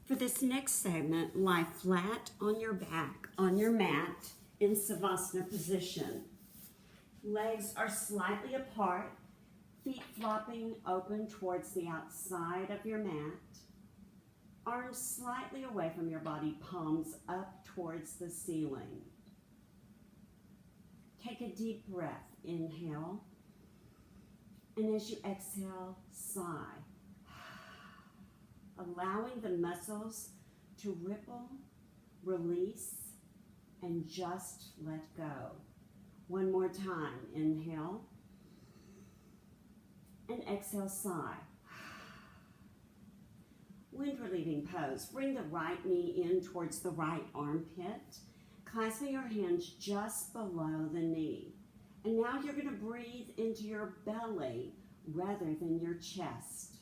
For this next segment, lie flat on your back on your mat in Savasana position. Legs are slightly apart, feet flopping open towards the outside of your mat. Arms slightly away from your body, palms up towards the ceiling. Take a deep breath, inhale, and as you exhale, sigh. Allowing the muscles to ripple, release, and just let go. One more time, inhale, and exhale, sigh. Wind relieving pose. Bring the right knee in towards the right armpit, clasping your hands just below the knee. And now you're going to breathe into your belly rather than your chest.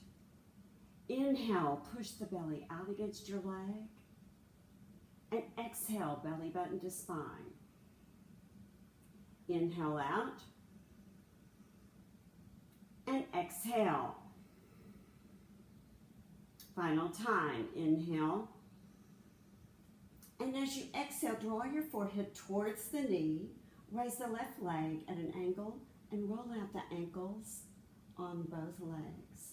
Inhale, push the belly out against your leg. And exhale, belly button to spine. Inhale out. And exhale. Final time, inhale. And as you exhale, draw your forehead towards the knee. Raise the left leg at an angle and roll out the ankles on both legs.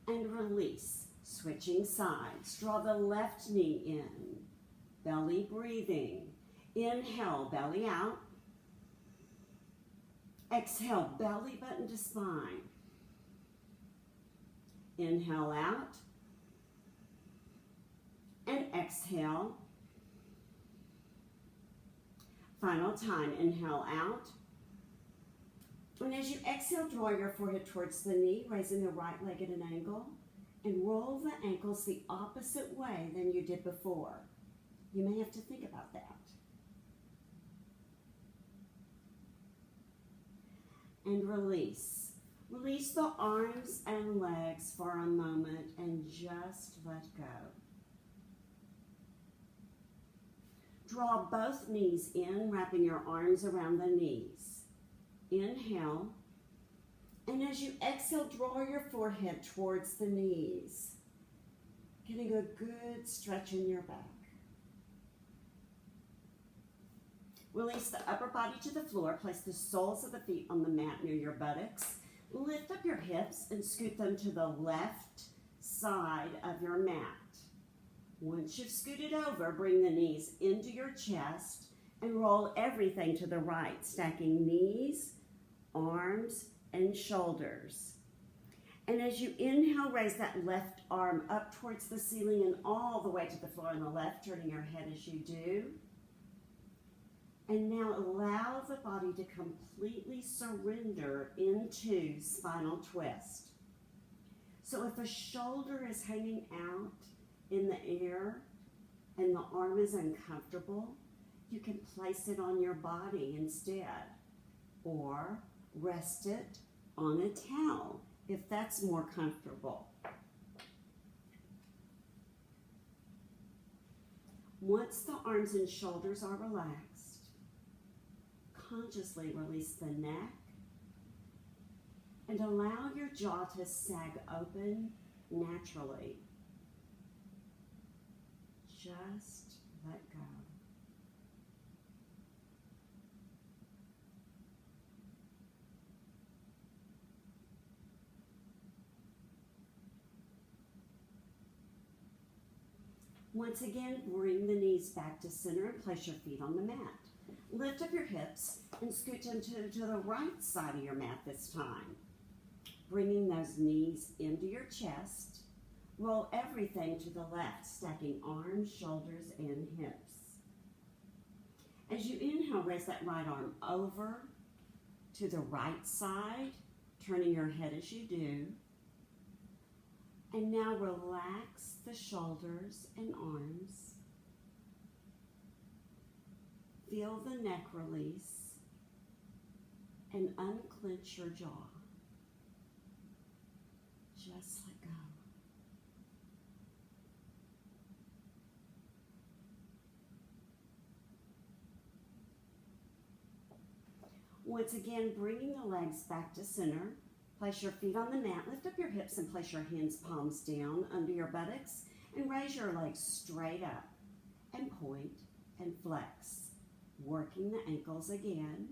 And release, switching sides. Draw the left knee in, belly breathing. Inhale, belly out. Exhale, belly button to spine. Inhale out. And exhale. Final time, inhale out. And as you exhale, draw your forehead towards the knee, raising the right leg at an angle, and roll the ankles the opposite way than you did before. You may have to think about that. And release. Release the arms and legs for a moment and just let go. Draw both knees in, wrapping your arms around the knees. Inhale, and as you exhale, draw your forehead towards the knees, getting a good stretch in your back. Release the upper body to the floor. Place the soles of the feet on the mat near your buttocks. Lift up your hips and scoot them to the left side of your mat. Once you've scooted over, bring the knees into your chest and roll everything to the right, stacking knees, arms, and shoulders. And as you inhale, raise that left arm up towards the ceiling and all the way to the floor on the left, turning your head as you do. And now allow the body to completely surrender into spinal twist. So if a shoulder is hanging out in the air and the arm is uncomfortable, you can place it on your body instead, or rest it on a towel if that's more comfortable. Once the arms and shoulders are relaxed, consciously release the neck and allow your jaw to sag open naturally. Just let go. Once again, bring the knees back to center and place your feet on the mat. Lift up your hips and scoot them to the right side of your mat this time. Bringing those knees into your chest. Roll everything to the left, stacking arms, shoulders, and hips. As you inhale, raise that right arm over to the right side, turning your head as you do. And now relax the shoulders and arms. Feel the neck release and unclench your jaw. Just let go. Once again, bringing the legs back to center, Place your feet on the mat, lift up your hips and place your hands palms down under your buttocks and raise your legs straight up and point and flex. Working the ankles again.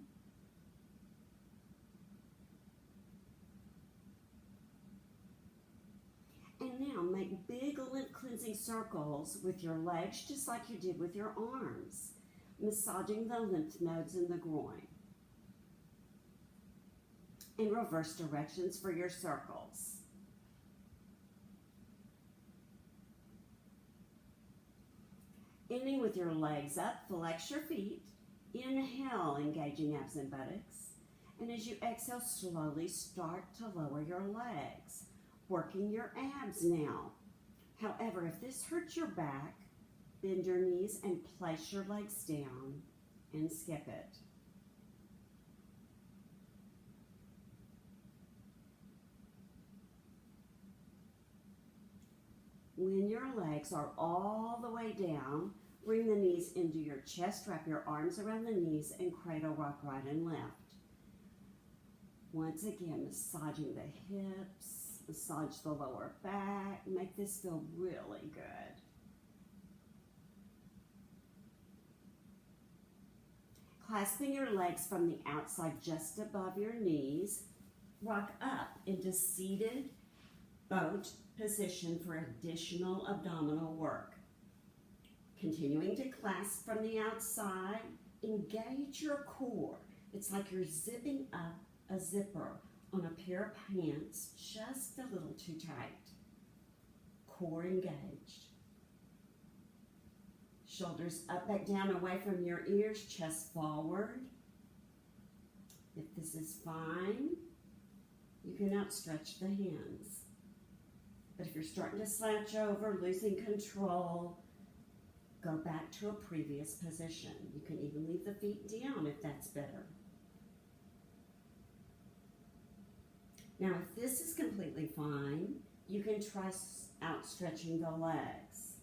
And now make big lymph cleansing circles with your legs just like you did with your arms, massaging the lymph nodes in the groin. In reverse directions for your circles. Ending with your legs up, flex your feet. Inhale, engaging abs and buttocks. And as you exhale, slowly start to lower your legs, working your abs now. However, if this hurts your back, bend your knees and place your legs down and skip it. When your legs are all the way down, bring the knees into your chest, wrap your arms around the knees, and cradle rock right and left. Once again, massaging the hips, massage the lower back, make this feel really good. Clasping your legs from the outside just above your knees, rock up into seated boat position for additional abdominal work. Continuing to clasp from the outside, engage your core. It's like you're zipping up a zipper on a pair of pants just a little too tight. Core engaged. Shoulders up, back down, away from your ears, chest forward. If this is fine, you can outstretch the hands. But if you're starting to slouch over, losing control, go back to a previous position. You can even leave the feet down if that's better. Now, if this is completely fine, you can try outstretching the legs.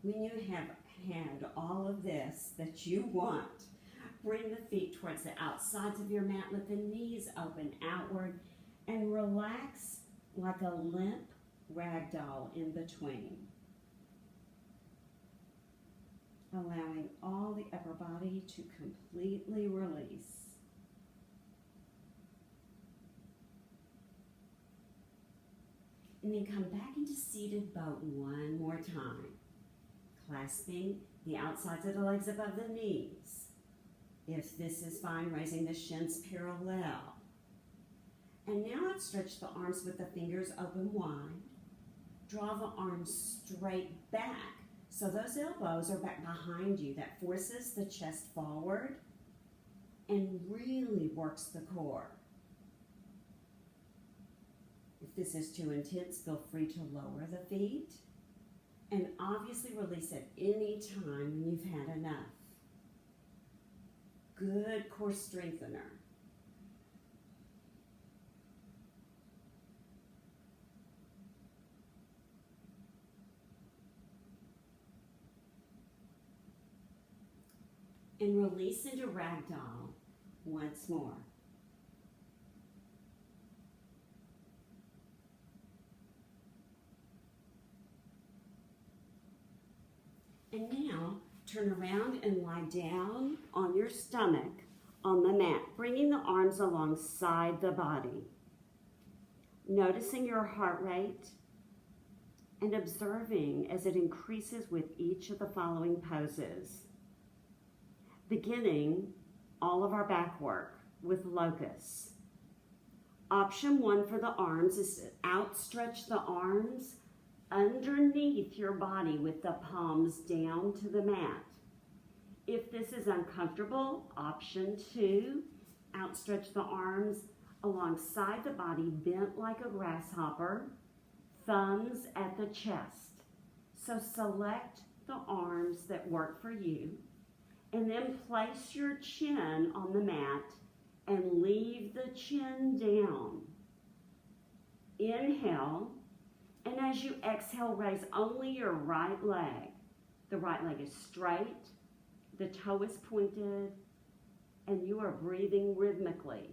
When you have had all of this that you want, bring the feet towards the outsides of your mat, let the knees open outward, and relax like a limp ragdoll in between. Allowing all the upper body to completely release. And then come back into seated boat one more time. Clasping the outsides of the legs above the knees. If this is fine, raising the shins parallel. And now outstretch the arms with the fingers open wide. Draw the arms straight back. So those elbows are back behind you. That forces the chest forward and really works the core. If this is too intense, feel free to lower the feet. And obviously release at any time when you've had enough. Good core strengthener. And release into ragdoll once more. And now, turn around and lie down on your stomach on the mat, bringing the arms alongside the body. Noticing your heart rate and observing as it increases with each of the following poses. Beginning all of our back work with locusts. Option 1 for the arms is to outstretch the arms underneath your body with the palms down to the mat. If this is uncomfortable, option 2, outstretch the arms alongside the body, bent like a grasshopper, thumbs at the chest. So select the arms that work for you, and then place your chin on the mat and leave the chin down. Inhale, and as you exhale, raise only your right leg. The right leg is straight, the toe is pointed, and you are breathing rhythmically,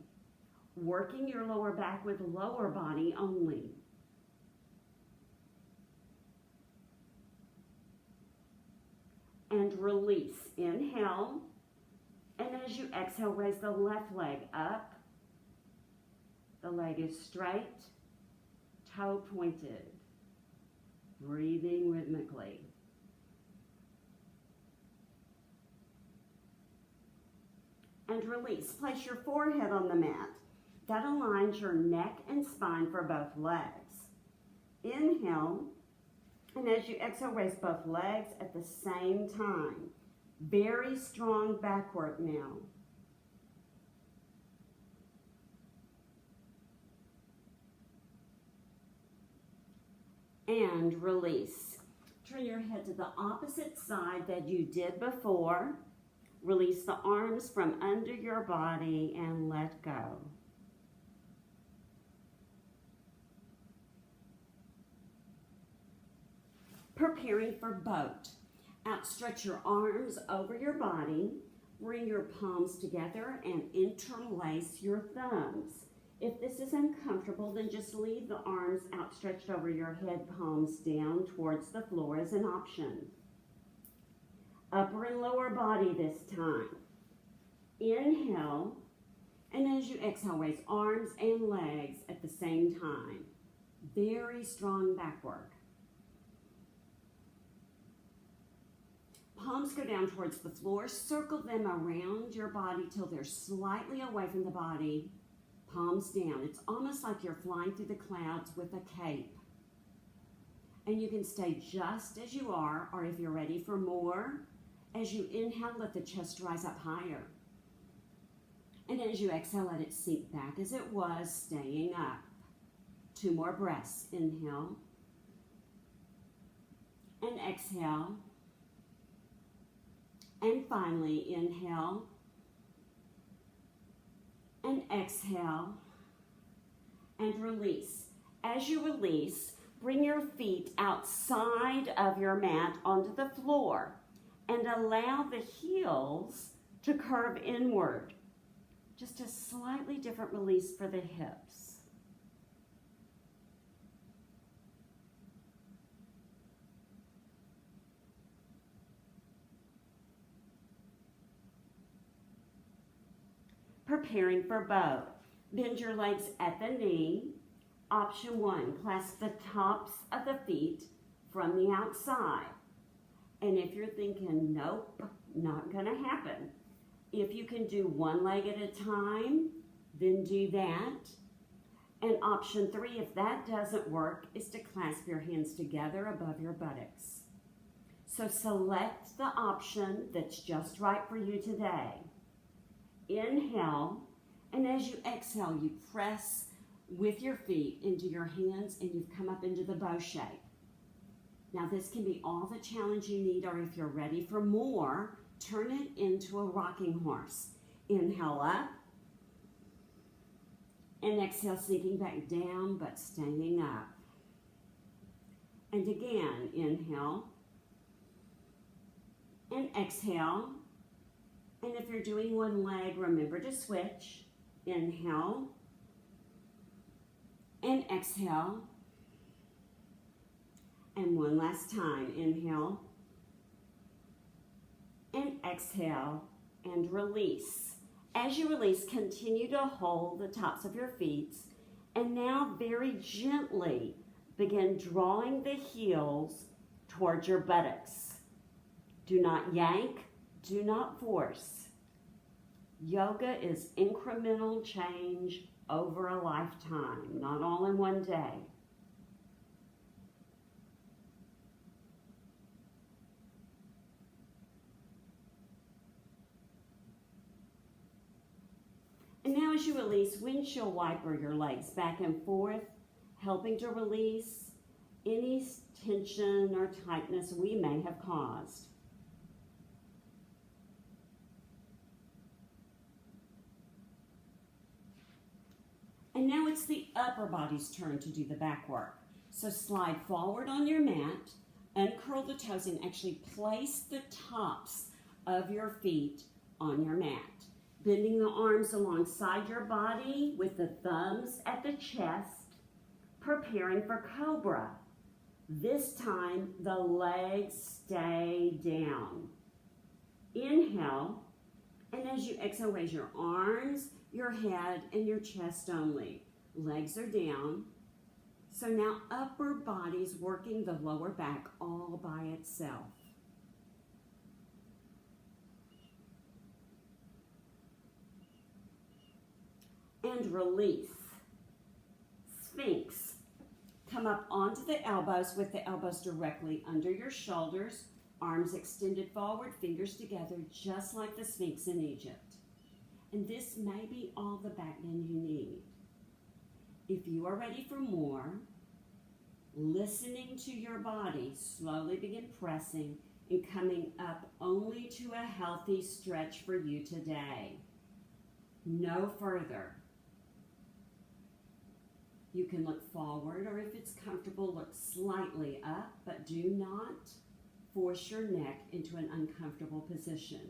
working your lower back with lower body only. And release. Inhale, and as you exhale, raise the left leg up. The leg is straight, toe pointed, breathing rhythmically. And release. Place your forehead on the mat. That aligns your neck and spine for both legs. Inhale, and as you exhale, raise both legs at the same time. Very strong back work now. And release. Turn your head to the opposite side that you did before. Release the arms from under your body and let go. Preparing for boat. Outstretch your arms over your body. Bring your palms together and interlace your thumbs. If this is uncomfortable, then just leave the arms outstretched over your head, palms down towards the floor as an option. Upper and lower body this time. Inhale, and as you exhale, raise arms and legs at the same time. Very strong back work. Palms go down towards the floor. Circle them around your body till they're slightly away from the body. Palms down. It's almost like you're flying through the clouds with a cape. And you can stay just as you are, or if you're ready for more, as you inhale, let the chest rise up higher. And as you exhale, let it sink back as it was, staying up. 2 more breaths. Inhale. And exhale. And finally, inhale. And exhale. And release. As you release, bring your feet outside of your mat onto the floor. And allow the heels to curve inward. Just a slightly different release for the hips. Preparing for bow. Bend your legs at the knee. Option 1, clasp the tops of the feet from the outside. And if you're thinking, nope, not going to happen, if you can do one leg at a time, then do that. And option 3, if that doesn't work, is to clasp your hands together above your buttocks. So select the option that's just right for you today. Inhale, and as you exhale, you press with your feet into your hands and you've come up into the bow shape. Now this can be all the challenge you need, or if you're ready for more, turn it into a rocking horse. Inhale up, and exhale, sinking back down, but staying up. And again, inhale, and exhale. And if you're doing one leg, remember to switch. Inhale, and exhale. And one last time, inhale, and exhale, and release. As you release, continue to hold the tops of your feet, and now very gently begin drawing the heels towards your buttocks. Do not yank, do not force. Yoga is incremental change over a lifetime, not all in one day. And now as you release, windshield wiper your legs back and forth, helping to release any tension or tightness we may have caused. And now it's the upper body's turn to do the back work. So slide forward on your mat, uncurl the toes, and actually place the tops of your feet on your mat. Bending the arms alongside your body with the thumbs at the chest, preparing for cobra. This time, the legs stay down. Inhale, and as you exhale, raise your arms, your head, and your chest only. Legs are down. So now upper body's working the lower back all by itself. And release. Sphinx. Come up onto the elbows with the elbows directly under your shoulders, arms extended forward, fingers together, just like the Sphinx in Egypt. And this may be all the back bend you need. If you are ready for more, listening to your body, slowly begin pressing and coming up only to a healthy stretch for you today. No further. You can look forward, or if it's comfortable, look slightly up, but do not force your neck into an uncomfortable position.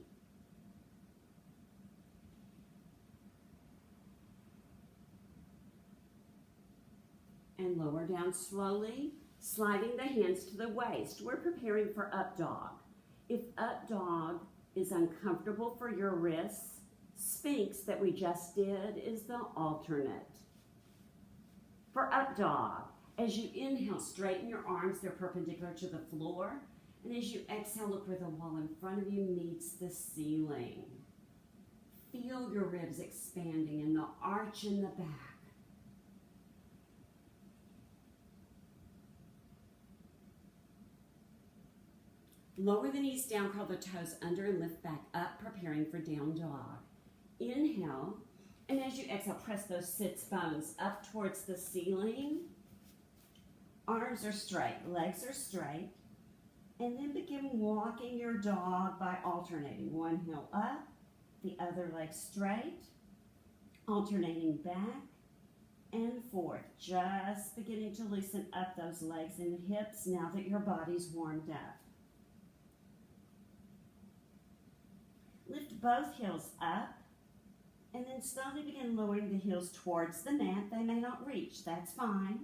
And lower down slowly, sliding the hands to the waist. We're preparing for up dog. If up dog is uncomfortable for your wrists, Sphinx that we just did is the alternate. For up dog, as you inhale, straighten your arms, they're perpendicular to the floor. And as you exhale, look where the wall in front of you meets the ceiling. Feel your ribs expanding and the arch in the back. Lower the knees down, curl the toes under and lift back up, preparing for down dog. Inhale. And as you exhale, press those sits bones up towards the ceiling. Arms are straight, legs are straight. And then begin walking your dog by alternating. One heel up, the other leg straight, alternating back and forth. Just beginning to loosen up those legs and hips now that your body's warmed up. Lift both heels up. And then slowly begin lowering the heels towards the mat. They may not reach, that's fine.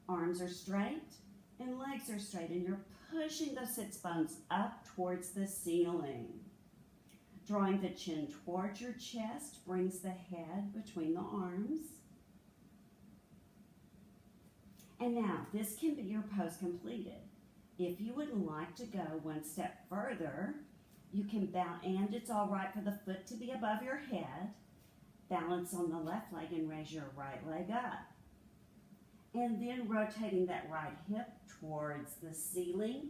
Arms are straight and legs are straight, and you're pushing those sits bones up towards the ceiling. Drawing the chin towards your chest brings the head between the arms. And now, this can be your pose completed. If you would like to go one step further, you can bow, and it's all right for the foot to be above your head. Balance on the left leg and raise your right leg up. And then rotating that right hip towards the ceiling.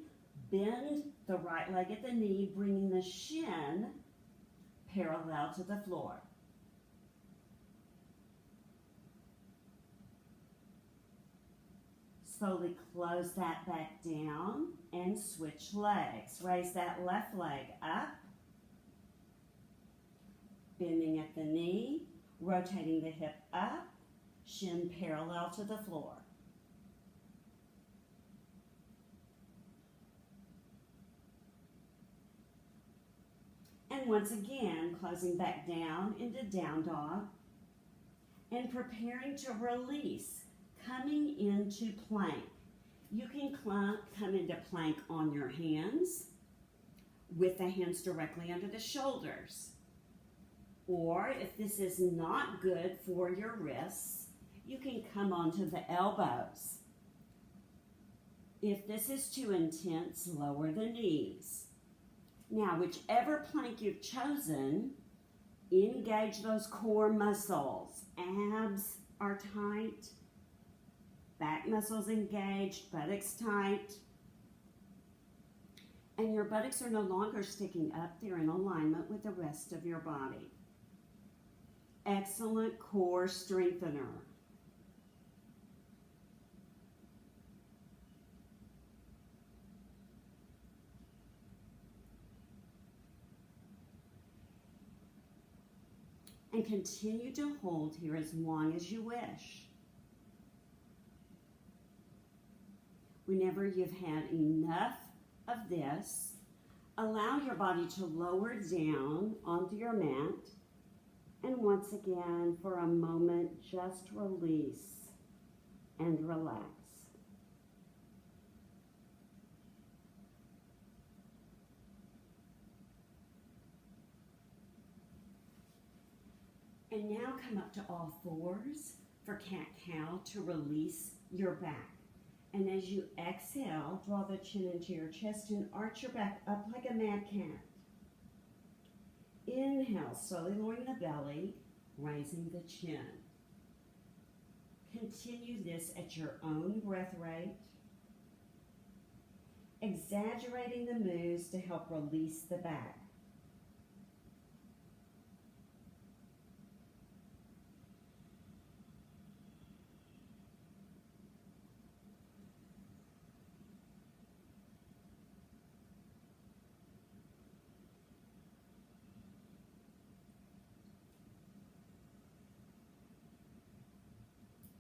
Bend the right leg at the knee, bringing the shin parallel to the floor. Slowly close that back down and switch legs. Raise that left leg up. Bending at the knee, rotating the hip up, shin parallel to the floor. And once again, closing back down into down dog and preparing to release, coming into plank. You can come into plank on your hands with the hands directly under the shoulders. Or if this is not good for your wrists, you can come onto the elbows. If this is too intense, lower the knees. Now, whichever plank you've chosen, engage those core muscles. Abs are tight, back muscles engaged, buttocks tight. And your buttocks are no longer sticking up, they're in alignment with the rest of your body. Excellent core strengthener. and continue to hold here as long as you wish. Whenever you've had enough of this, allow your body to lower down onto your mat, and once again, for a moment, just release and relax. And now come up to all fours for cat-cow to release your back. And as you exhale, draw the chin into your chest and arch your back up like a mad cat. Inhale, slowly lowering the belly, raising the chin. Continue this at your own breath rate, exaggerating the moves to help release the back.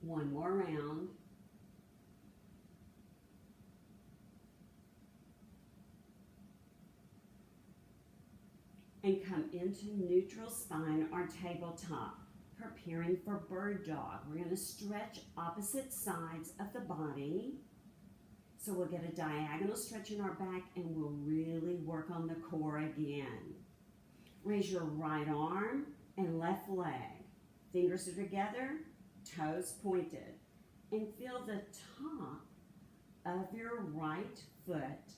One more round. And come into neutral spine or tabletop, preparing for bird dog. We're going to stretch opposite sides of the body. So we'll get a diagonal stretch in our back and we'll really work on the core again. Raise your right arm and left leg. Fingers are together, toes pointed, and feel the top of your right foot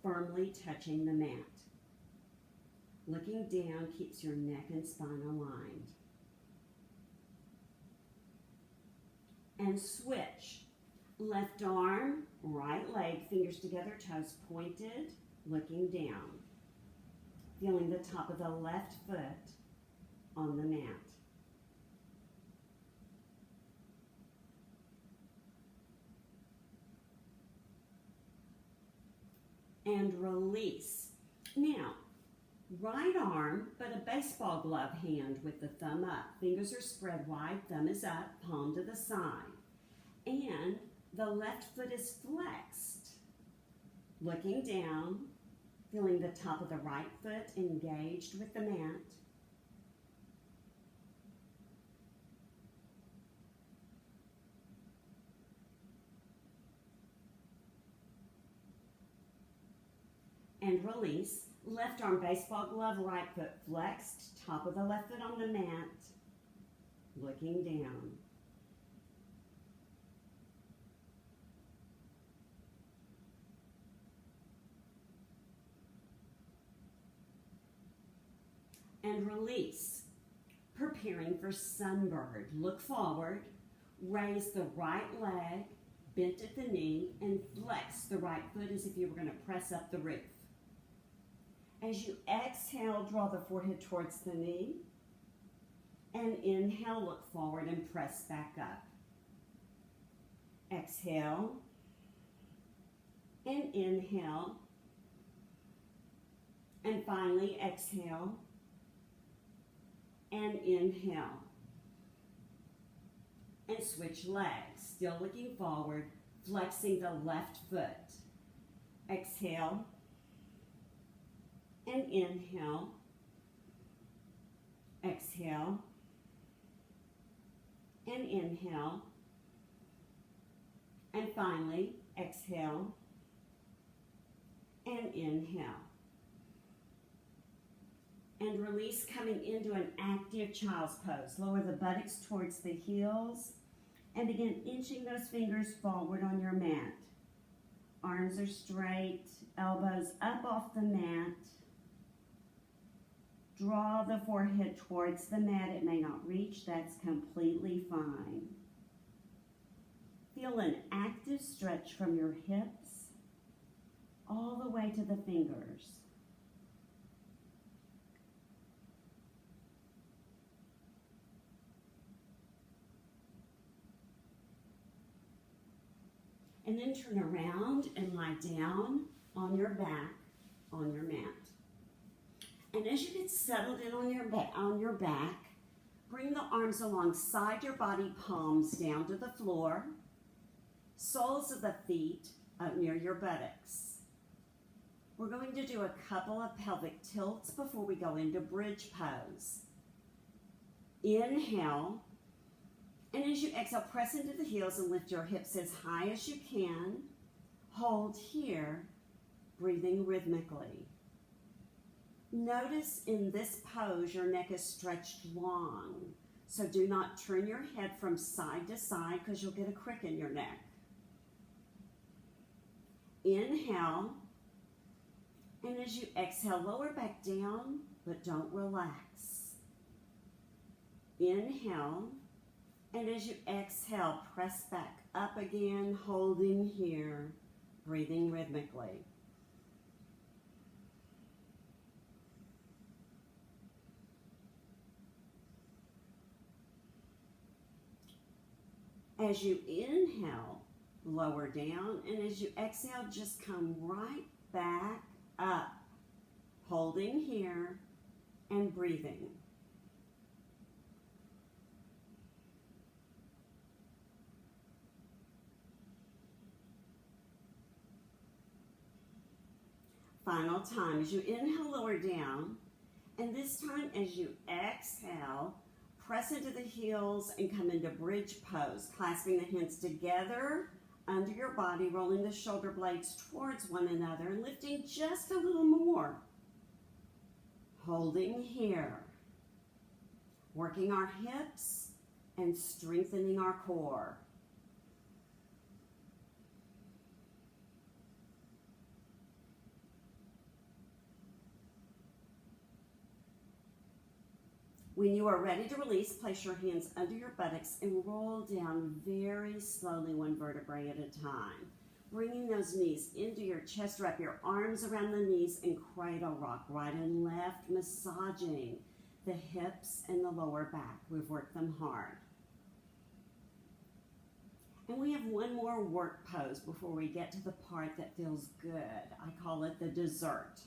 firmly touching the mat. Looking down keeps your neck and spine aligned. And switch. Left arm, right leg, fingers together, toes pointed, looking down. Feeling the top of the left foot on the mat. And release. Now, right arm, but a baseball glove hand with the thumb up. Fingers are spread wide, thumb is up, palm to the side. And the left foot is flexed. Looking down, feeling the top of the right foot engaged with the mat. And release. Left arm baseball glove, right foot flexed, top of the left foot on the mat, looking down. And release. Preparing for sunbird. Look forward, raise the right leg, bent at the knee, and flex the right foot as if you were going to press up the roof. As you exhale, draw the forehead towards the knee. And inhale, look forward and press back up. Exhale. And inhale. And finally, exhale. And inhale. And switch legs. Still looking forward, flexing the left foot. Exhale. And inhale, exhale, and inhale, and finally, exhale, and inhale. And release, coming into an active child's pose. Lower the buttocks towards the heels, and begin inching those fingers forward on your mat. Arms are straight, elbows up off the mat. Draw the forehead towards the mat. It may not reach. That's completely fine. Feel an active stretch from your hips all the way to the fingers. And then turn around and lie down on your back on your mat. And as you get settled in on your back, Bring the arms alongside your body, palms down to the floor, soles of the feet up near your buttocks. We're going to do a couple of pelvic tilts before we go into bridge pose. Inhale, and as you exhale, press into the heels and lift your hips as high as you can. Hold here, breathing rhythmically. Notice in this pose your neck is stretched long, so do not turn your head from side to side because you'll get a crick in your neck. Inhale, and as you exhale, lower back down, but don't relax. Inhale, and as you exhale, press back up again, holding here, breathing rhythmically. As you inhale, lower down, and as you exhale, just come right back up, holding here and breathing. Final time, as you inhale, lower down, and this time as you exhale, press into the heels and come into bridge pose, clasping the hands together under your body, rolling the shoulder blades towards one another and lifting just a little more. Holding here, working our hips and strengthening our core. When you are ready to release, place your hands under your buttocks and roll down very slowly, one vertebrae at a time. Bringing those knees into your chest, wrap your arms around the knees and cradle rock right and left, massaging the hips and the lower back. We've worked them hard. And we have one more work pose before we get to the part that feels good. I call it the dessert.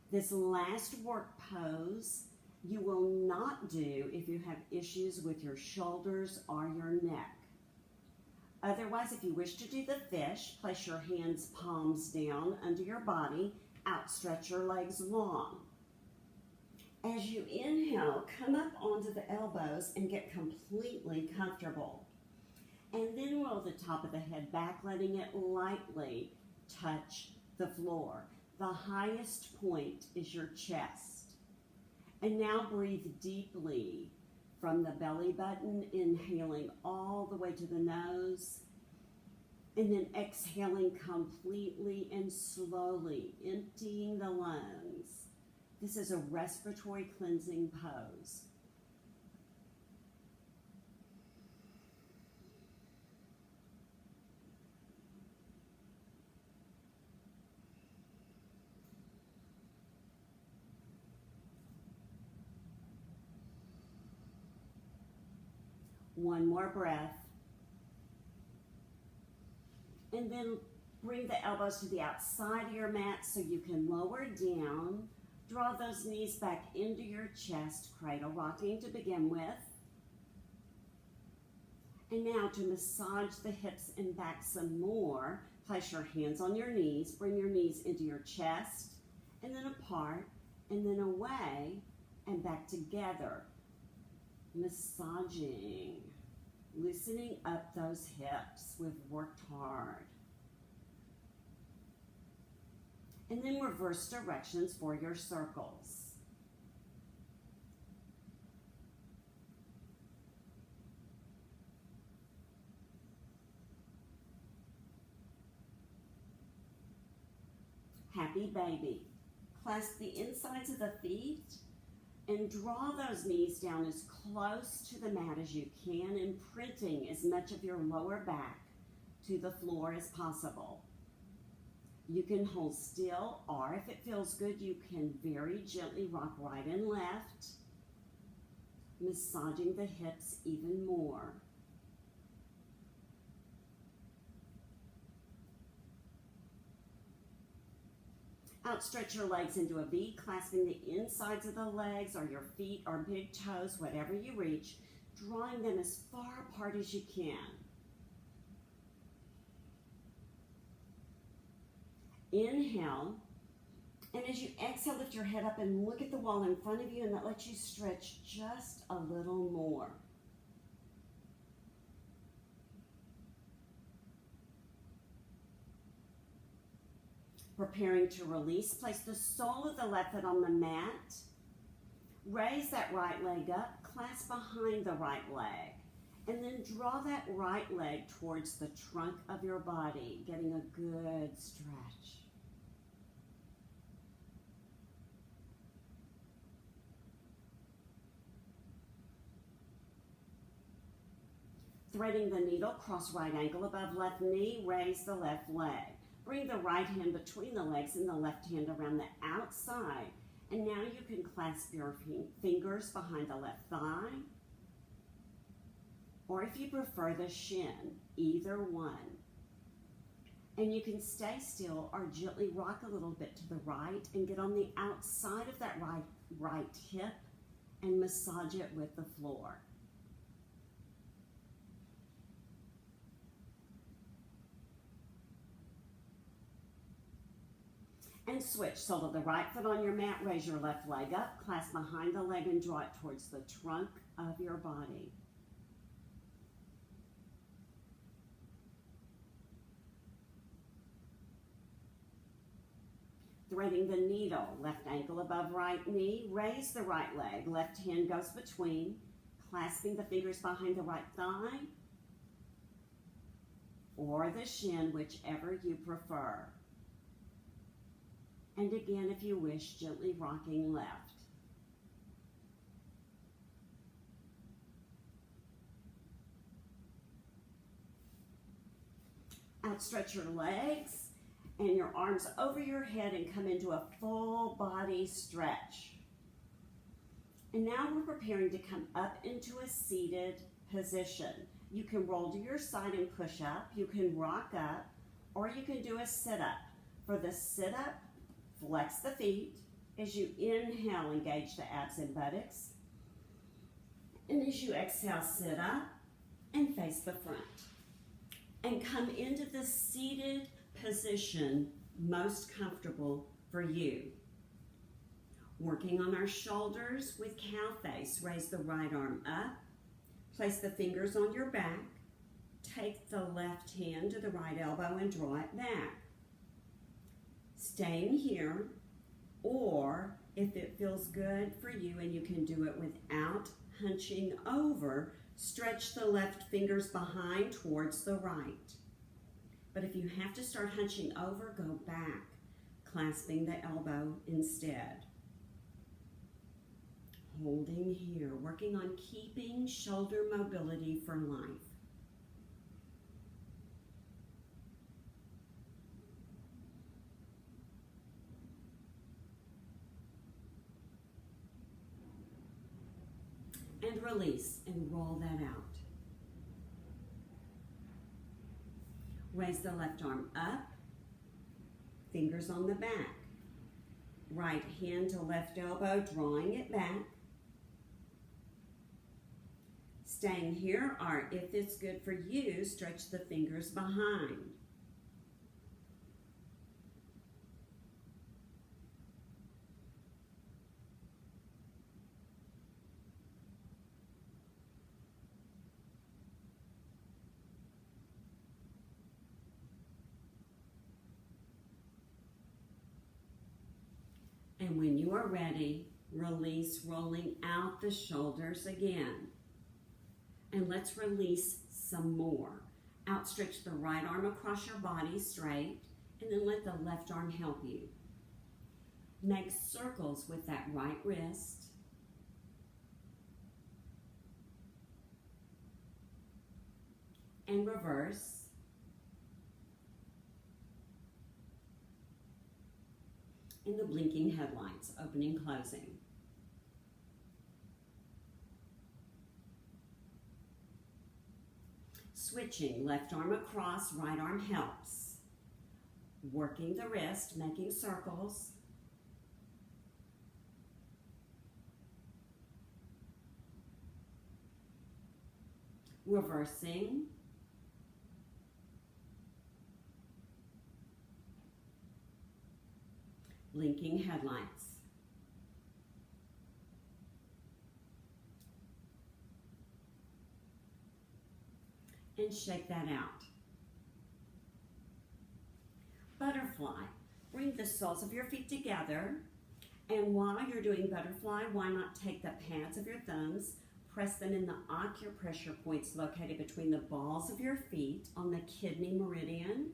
This last work pose you will not do if you have issues with your shoulders or your neck. Otherwise, if you wish to do the fish, place your hands palms down under your body, outstretch your legs long. As you inhale, come up onto the elbows and get completely comfortable. And then roll the top of the head back, letting it lightly touch the floor. The highest point is your chest. And now breathe deeply from the belly button, inhaling all the way to the nose, and then exhaling completely and slowly, emptying the lungs. This is a respiratory cleansing pose. One more breath. And then bring the elbows to the outside of your mat so you can lower down. Draw those knees back into your chest, cradle rocking to begin with. And now to massage the hips and back some more, place your hands on your knees, bring your knees into your chest, and then apart, and then away, and back together. Massaging, loosening up those hips. We've worked hard. And then reverse directions for your circles. Happy baby. Clasp the insides of the feet and draw those knees down as close to the mat as you can, imprinting as much of your lower back to the floor as possible. You can hold still, or if it feels good, you can very gently rock right and left, massaging the hips even more. Outstretch your legs into a V, clasping the insides of the legs or your feet or big toes, whatever you reach, drawing them as far apart as you can. Inhale, and as you exhale, lift your head up and look at the wall in front of you, and that lets you stretch just a little more. Preparing to release, place the sole of the left foot on the mat. Raise that right leg up, clasp behind the right leg, and then draw that right leg towards the trunk of your body, getting a good stretch. Threading the needle, cross right ankle above left knee, raise the left leg. Bring the right hand between the legs and the left hand around the outside. And now you can clasp your fingers behind the left thigh, or if you prefer, the shin, either one. And you can stay still or gently rock a little bit to the right and get on the outside of that right hip and massage it with the floor. And switch, sole of the right foot on your mat, raise your left leg up, clasp behind the leg and draw it towards the trunk of your body. Threading the needle, left ankle above right knee, raise the right leg, left hand goes between, clasping the fingers behind the right thigh or the shin, whichever you prefer. And again, if you wish, gently rocking left. Outstretch your legs and your arms over your head and come into a full body stretch. And now we're preparing to come up into a seated position. You can roll to your side and push up. You can rock up, or you can do a sit-up. For the sit-up, flex the feet. As you inhale, engage the abs and buttocks. And as you exhale, sit up and face the front. And come into the seated position most comfortable for you. Working on our shoulders with cow face. Raise the right arm up. Place the fingers on your back. Take the left hand to the right elbow and draw it back. Staying here, or if it feels good for you and you can do it without hunching over, stretch the left fingers behind towards the right. But if you have to start hunching over, go back, clasping the elbow instead. Holding here, working on keeping shoulder mobility for life. And release and roll that out. Raise the left arm up, fingers on the back. Right hand to left elbow, drawing it back. Staying here, or if it's good for you, stretch the fingers behind. And when you are ready, release, rolling out the shoulders again. And let's release some more. Outstretch the right arm across your body straight, and then let the left arm help you. Make circles with that right wrist. And reverse. And the blinking headlights, opening, closing. Switching, left arm across, right arm helps. Working the wrist, making circles, reversing, blinking headlights. And shake that out. Butterfly. Bring the soles of your feet together, and while you're doing butterfly, why not take the pads of your thumbs, press them in the acupressure points located between the balls of your feet on the kidney meridian,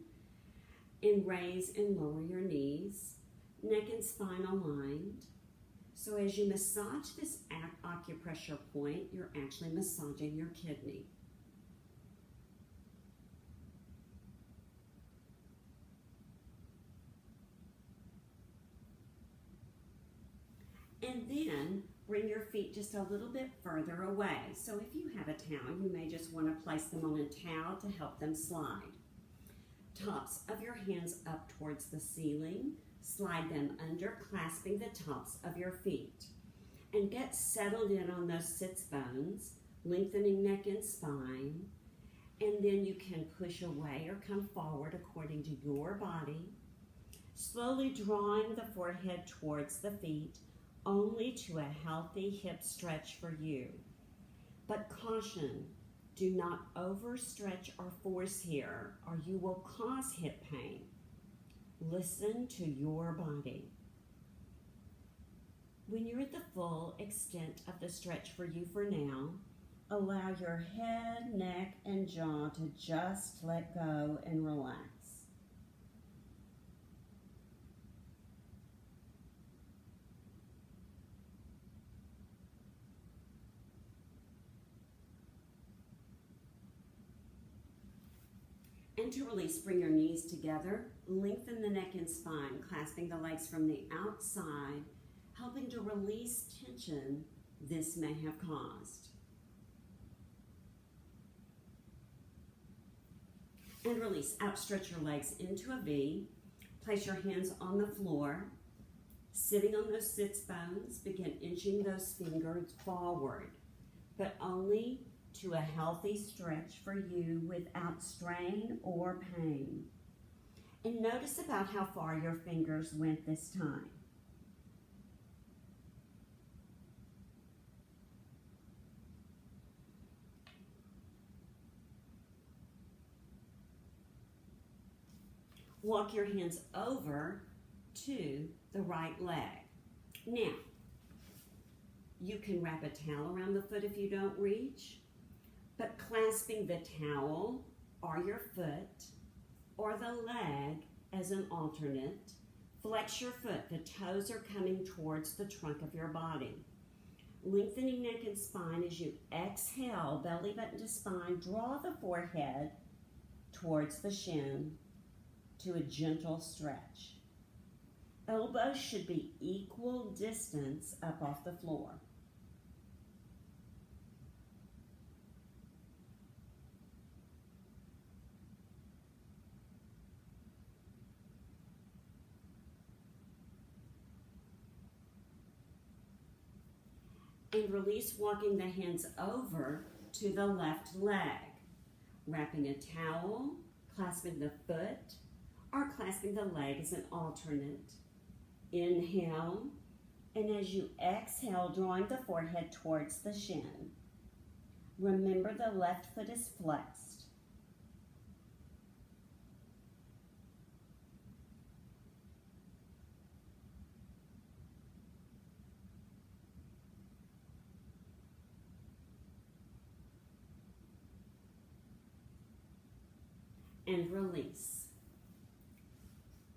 and raise and lower your knees, neck and spine aligned. So as you massage this acupressure point, you're actually massaging your kidney. And then bring your feet just a little bit further away. So if you have a towel, you may just want to place them on a towel to help them slide. Tops of your hands up towards the ceiling. Slide them under, clasping the tops of your feet. And get settled in on those sits bones, lengthening neck and spine. And then you can push away or come forward according to your body. Slowly drawing the forehead towards the feet, only to a healthy hip stretch for you. But caution, do not overstretch or force here, or you will cause hip pain. Listen to your body. When you're at the full extent of the stretch for you for now, allow your head, neck, and jaw to just let go and relax. And to release, bring your knees together, lengthen the neck and spine, clasping the legs from the outside, helping to release tension this may have caused. And release, outstretch your legs into a V, place your hands on the floor, sitting on those sits bones, begin inching those fingers forward, but only to a healthy stretch for you without strain or pain. And notice about how far your fingers went this time. Walk your hands over to the right leg. Now, you can wrap a towel around the foot if you don't reach, but clasping the towel or your foot or the leg as an alternate, flex your foot. The toes are coming towards the trunk of your body. Lengthening neck and spine as you exhale, belly button to spine, draw the forehead towards the shin to a gentle stretch. Elbows should be equal distance up off the floor. And release, walking the hands over to the left leg. Wrapping a towel, clasping the foot, or clasping the leg as an alternate. Inhale, and as you exhale, drawing the forehead towards the shin. Remember the left foot is flexed. And release.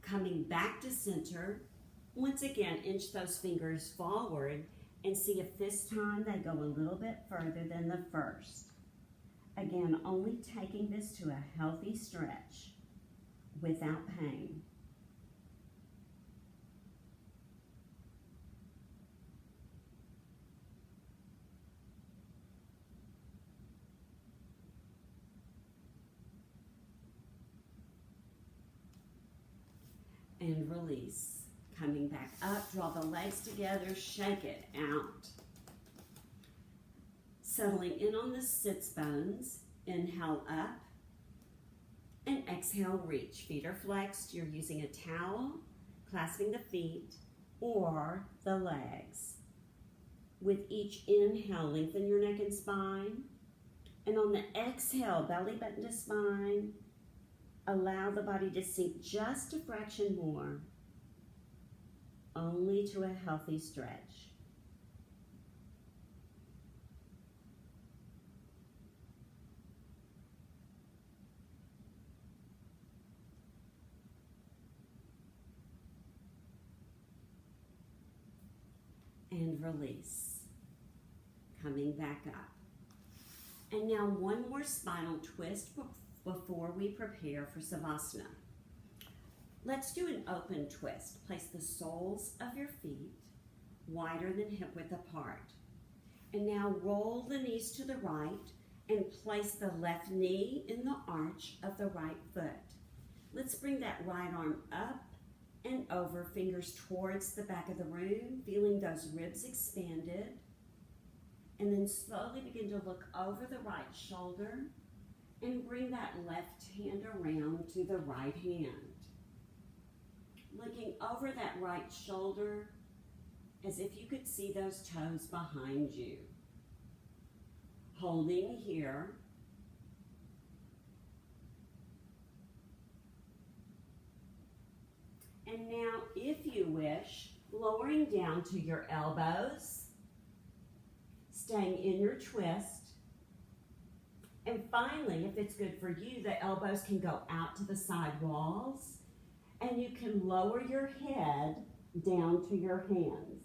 Coming back to center, once again, inch those fingers forward and see if this time they go a little bit further than the first. Again, only taking this to a healthy stretch without pain. And release. Coming back up, draw the legs together, shake it out. Settling in on the sits bones, Inhale up and exhale, reach. Feet are flexed. You're using a towel, clasping the feet or the legs. With each inhale, lengthen your neck and spine. And on the exhale, belly button to spine, allow the body to sink just a fraction more, only to a healthy stretch. And release. Coming back up. And now one more spinal twist before we prepare for Savasana. Let's do an open twist. Place the soles of your feet wider than hip width apart. And now roll the knees to the right and place the left knee in the arch of the right foot. Let's bring that right arm up and over, fingers towards the back of the room, feeling those ribs expanded. And then slowly begin to look over the right shoulder and bring that left hand around to the right hand. Looking over that right shoulder as if you could see those toes behind you. Holding here. And now, if you wish, lowering down to your elbows, staying in your twist. And finally, if it's good for you, the elbows can go out to the side walls, and you can lower your head down to your hands.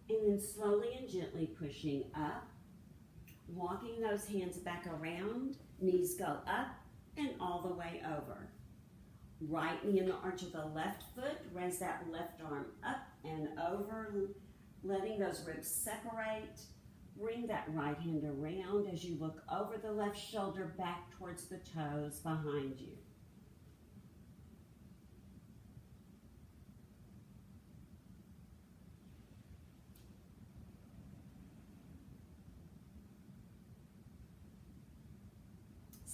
And then slowly and gently pushing up, walking those hands back around, knees go up and all the way over. Right knee in the arch of the left foot, raise that left arm up and over, letting those ribs separate. Bring that right hand around as you look over the left shoulder back towards the toes behind you.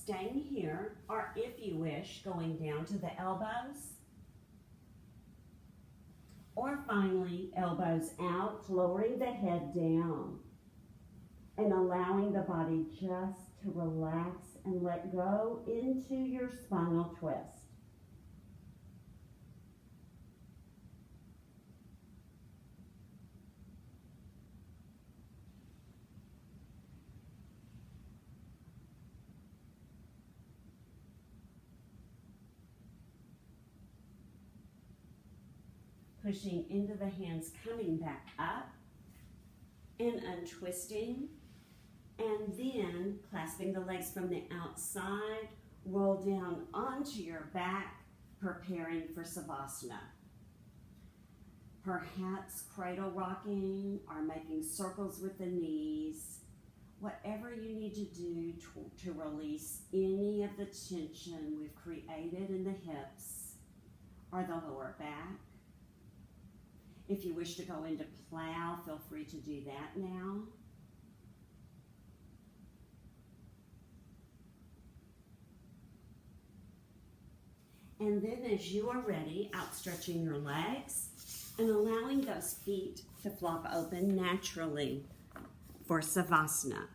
Staying here, or if you wish, going down to the elbows. Or finally, elbows out, lowering the head down and allowing the body just to relax and let go into your spinal twist. Pushing into the hands, coming back up and untwisting, and then clasping the legs from the outside, roll down onto your back, preparing for Savasana. Perhaps cradle rocking or making circles with the knees, whatever you need to do to release any of the tension we've created in the hips or the lower back. If you wish to go into plow, feel free to do that now. And then as you are ready, outstretching your legs and allowing those feet to flop open naturally for Savasana.